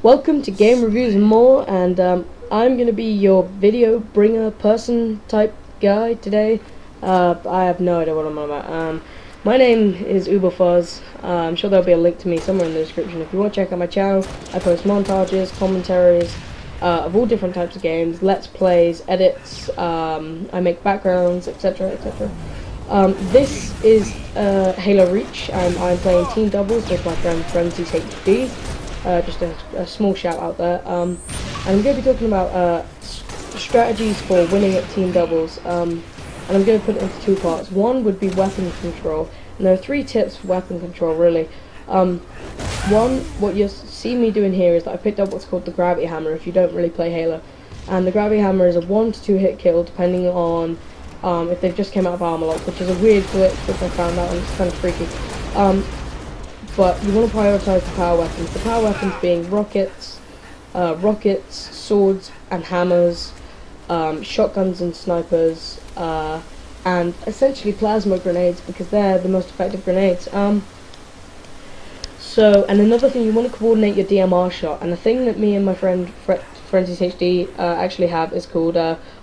Welcome to Game Reviews and More, and I'm going to be your video bringer person type guy today. I have no idea what I'm on about. My name is OoberFuzz. I'm sure there'll be a link to me somewhere in the description. If you want to check out my channel, I post montages, commentaries of all different types of games, let's plays, edits, I make backgrounds, etc, etc. This is Halo Reach, and I'm playing team doubles with my friend Frenzy's HD. Just a small shout out there. And I'm going to be talking about strategies for winning at team doubles. And I'm going to put it into two parts. One would be weapon control, and there are three tips for weapon control really. One, what you see me doing here is that I picked up what's called the gravity hammer if you don't really play Halo. And the gravity hammer is a 1 to 2 hit kill depending on if they've just came out of armor lock, which is a weird glitch which I found out and it's kind of freaky. But you want to prioritize the power weapons. The power weapons being rockets, swords and hammers, shotguns and snipers, and essentially plasma grenades, because they're the most effective grenades. And another thing, you want to coordinate your DMR shot, and the thing that me and my friend Frenzy's HD actually have is called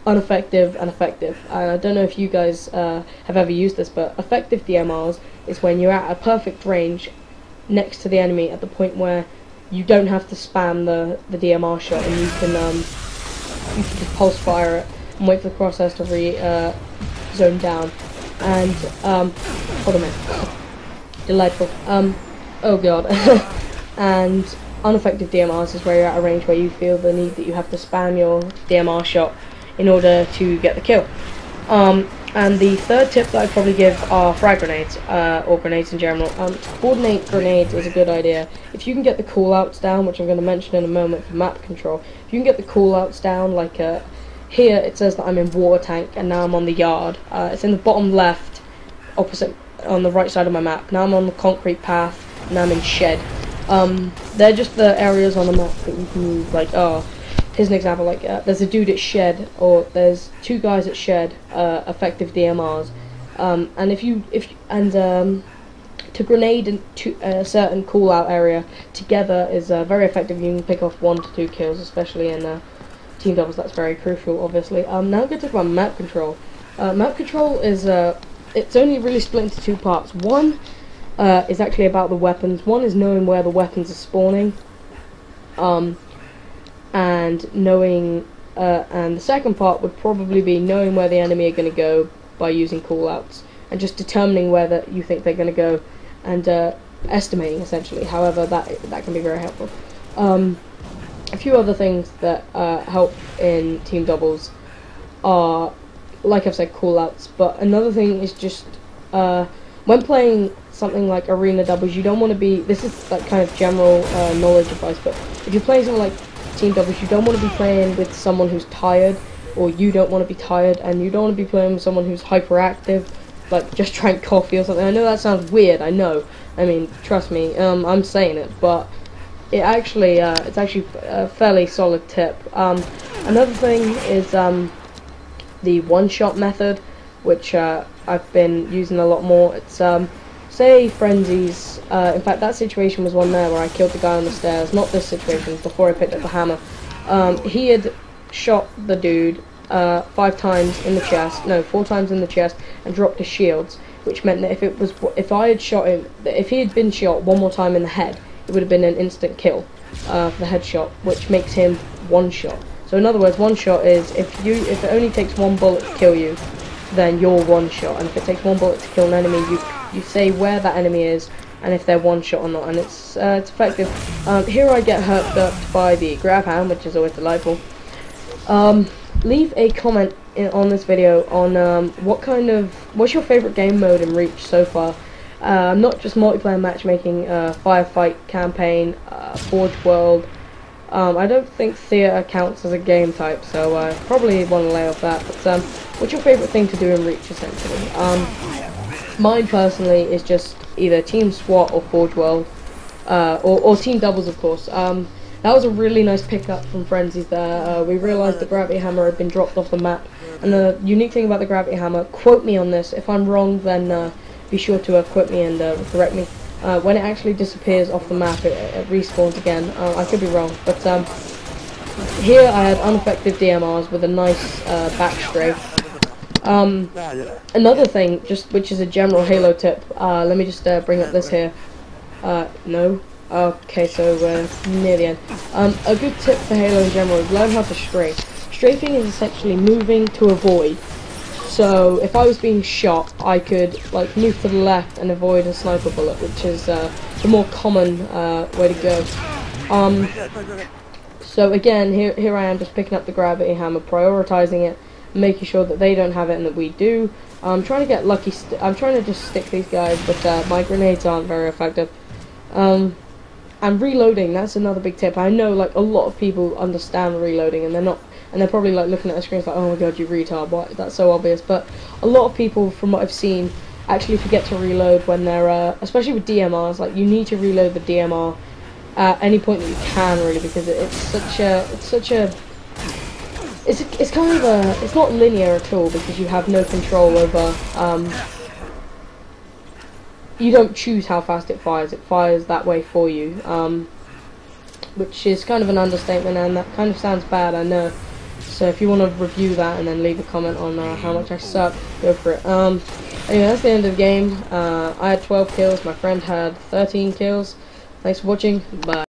ineffective and effective. And I don't know if you guys have ever used this, but effective DMRs is when you're at a perfect range next to the enemy at the point where you don't have to spam the DMR shot, and you can just pulse fire it and wait for the crosshairs to zone down. And hold a minute, delightful. Oh god. And ineffective DMRs is where you're at a range where you feel the need that you have to spam your DMR shot in order to get the kill. And the third tip that I'd probably give are frag grenades, or grenades in general. To coordinate grenades is a good idea. If you can get the callouts down, which I'm going to mention in a moment for map control, if you can get the callouts down, like here it says that I'm in water tank and now I'm on the yard. It's in the bottom left, opposite on the right side of my map. Now I'm on the concrete path, and now I'm in shed. They're just the areas on the map that you can use, like, here's an example, like there's a dude at shed, or there's two guys at shed, effective DMRs, and to grenade into a certain call out area together is very effective. You can pick off 1 to 2 kills, especially in team doubles. That's very crucial, obviously. Now I'm going to talk about map control. Map control is it's only really split into two parts. One is actually about the weapons. One is knowing where the weapons are spawning, and knowing, and the second part would probably be knowing where the enemy are going to go by using callouts, and just determining where you think they're going to go, and estimating essentially. However, that can be very helpful. A few other things that help in team doubles are, like I've said, callouts. But another thing is just when playing something like arena doubles, you don't want to be. This is like kind of general knowledge advice, but if you're playing something like team doubles, you don't want to be playing with someone who's tired, or you don't want to be tired, and you don't want to be playing with someone who's hyperactive, like just drank coffee or something. I know that sounds weird, I know. I mean, trust me, I'm saying it, but it's actually a fairly solid tip. Another thing is the one-shot method, which I've been using a lot more. It's say Frenzy's, in fact that situation was one there where I killed the guy on the stairs, not this situation, before I picked up the hammer. He had shot the dude 5 times in the chest, no, 4 times in the chest, and dropped his shields, which meant that if I had shot him, if he had been shot one more time in the head, it would have been an instant kill for the headshot, which makes him one shot. So in other words, one shot is if it only takes 1 bullet to kill you, then you're one shot, and if it takes 1 bullet to kill an enemy, you say where that enemy is and if they're one shot or not, and it's effective. Here I get hurt up by the grab hand, which is always delightful. Leave a comment on this video on what's your favorite game mode in Reach so far. Not just multiplayer matchmaking, firefight campaign, Forge World. I don't think theater counts as a game type, so I probably want to lay off that. But what's your favorite thing to do in Reach, essentially? Mine personally is just either Team SWAT or Forge World, or Team Doubles, of course. That was a really nice pickup from Frenzy's there. We realised the gravity hammer had been dropped off the map, and the unique thing about the gravity hammer, quote me on this, if I'm wrong then be sure to quote me and correct me. when it actually disappears off the map, it respawns again. I could be wrong, but here I had unaffected DMRs with a nice back strafe. Another thing, which is a general Halo tip, let me just bring up this here. No. Okay, so we're near the end. A good tip for Halo in general is learn how to strafe. Strafing is essentially moving to avoid. So if I was being shot, I could like move to the left and avoid a sniper bullet, which is the more common way to go. So again, here I am just picking up the gravity hammer, prioritizing it, making sure that they don't have it and that we do. I'm trying to get lucky. I'm trying to just stick these guys, but my grenades aren't very effective. And reloading, that's another big tip. I know like a lot of people understand reloading and they're not, and they're probably like looking at the screens like, oh my god, you retard, what? That's so obvious. But a lot of people, from what I've seen, actually forget to reload when they're, especially with DMRs. Like you need to reload the DMR at any point that you can, really, because it's kind of a, it's not linear at all because you have no control over. You don't choose how fast it fires that way for you, which is kind of an understatement, and that kind of sounds bad, I know. So if you want to review that and then leave a comment on how much I suck, go for it. Anyway, that's the end of the game. I had 12 kills, my friend had 13 kills. Thanks for watching, bye.